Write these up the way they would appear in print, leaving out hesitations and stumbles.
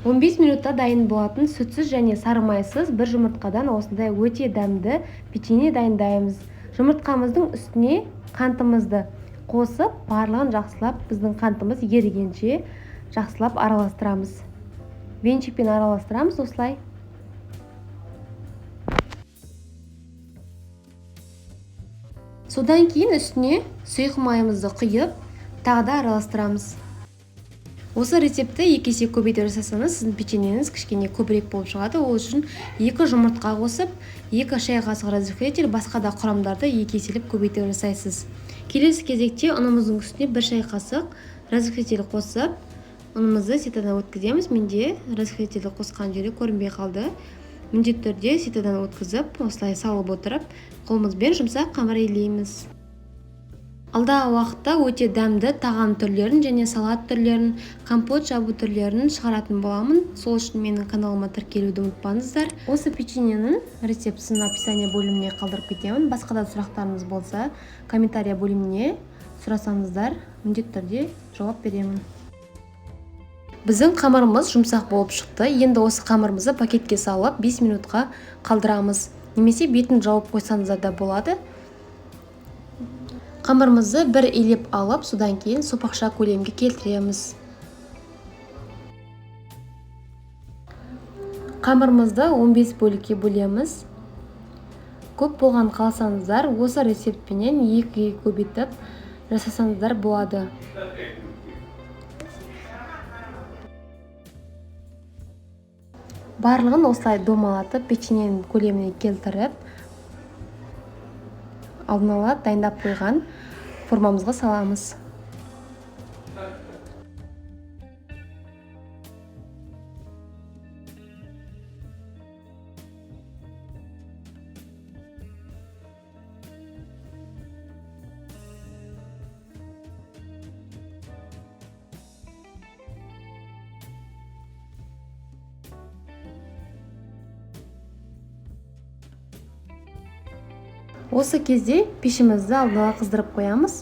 15 минутта дайын болатын сүтсіз және сары майсыз бір жұмыртқадан осындай өте дәмді печенье дайындаймыз. Жұмыртқамыздың үстіне қантымызды қосып, барлығын жақсылап, біздің қантымыз ерігенше жақсылап араластырамыз. Венчикпен араластырамыз осылай. Содан кейін үстіне сұйық майымызды құйып, тағы да араластырамыз. Осы рецепті 2 есе көбейтіп жасасаңыз, сіздің печеньеңіз кішкене көбірек болып шығады. Ол үшін 2 жұмыртқа қосып, 2 шай қасық разрыхлитель, басқа да құрамдарды 2 еселеп көбейтіп жасайсыз. Келесі кезекте ұнымыздың үстіне 1 шай қасық разрыхлитель қосып, ұнымызды ситадан өткіземіз. Менде разрыхлитель қосқан жері көрінбей қалды. Міндетті түрде ситадан өткізіп, осылай салып отырып, қолымызбен жұмсақ қамыр илейміз. Алдағы уақытта өте дәмді тағам түрлерін және салат түрлерін, компот жабу түрлерін шығаратын боламын. Сол үшін менің каналыма тіркелуді ұмытпаңыздар. Осы печеньенің рецептісін описание бөліміне қалдырып кетемін. Басқа да сұрақтарыңыз болса, комментария бөліміне сұрасаңыздар, міндетті түрде жауап беремін. Біздің қамырымыз жұмсақ болып шықты. Енді осы қамырымызды пакетке салып 5 минутқа қалдырамыз. Немесе бетін жауып қойсаңыздар да болады. Қамырымызды бір илеп алып, содан кейін сопақша көлемге келтіреміз. Қамырымызды 15 бөлікке бөлеміз. Көп болған қаласаңыздар, осы рецептпенен 2-ге көбейтіп жасасаңыздар болады. Барлығын осылай домалатып, печеньенің көлеміне келтіріп, алдын ала дайындап қойған формамызға саламыз. Осы кезде пешімізді алдын ала қыздырып қоямыз.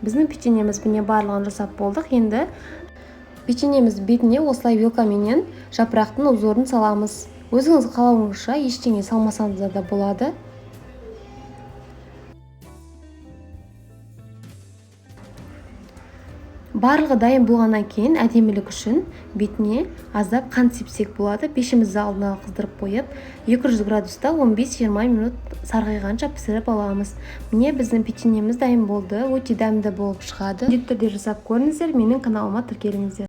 Біздің печеньеміз міне барлығын жасап болдық. Енді печеньеміз бетіне осылай вилкаменен жапырақтың узорын саламыз. Өзіңіз қалауыңызша ештеңе салмасаңыздар да болады. Барлығы дайын болғаннан кейін әдемілік үшін бетіне аздап қант сепсек болады. Пешімізді алдын ала қыздырып қойып, 200 градуста 15-20 минут сарғайғанша пісіріп аламыз. Міне біздің печеньеміз дайын болды. Өте дәмді болып шығады. Міндетті түрде жасап көріңіздер, менің каналыма тіркеліңіздер.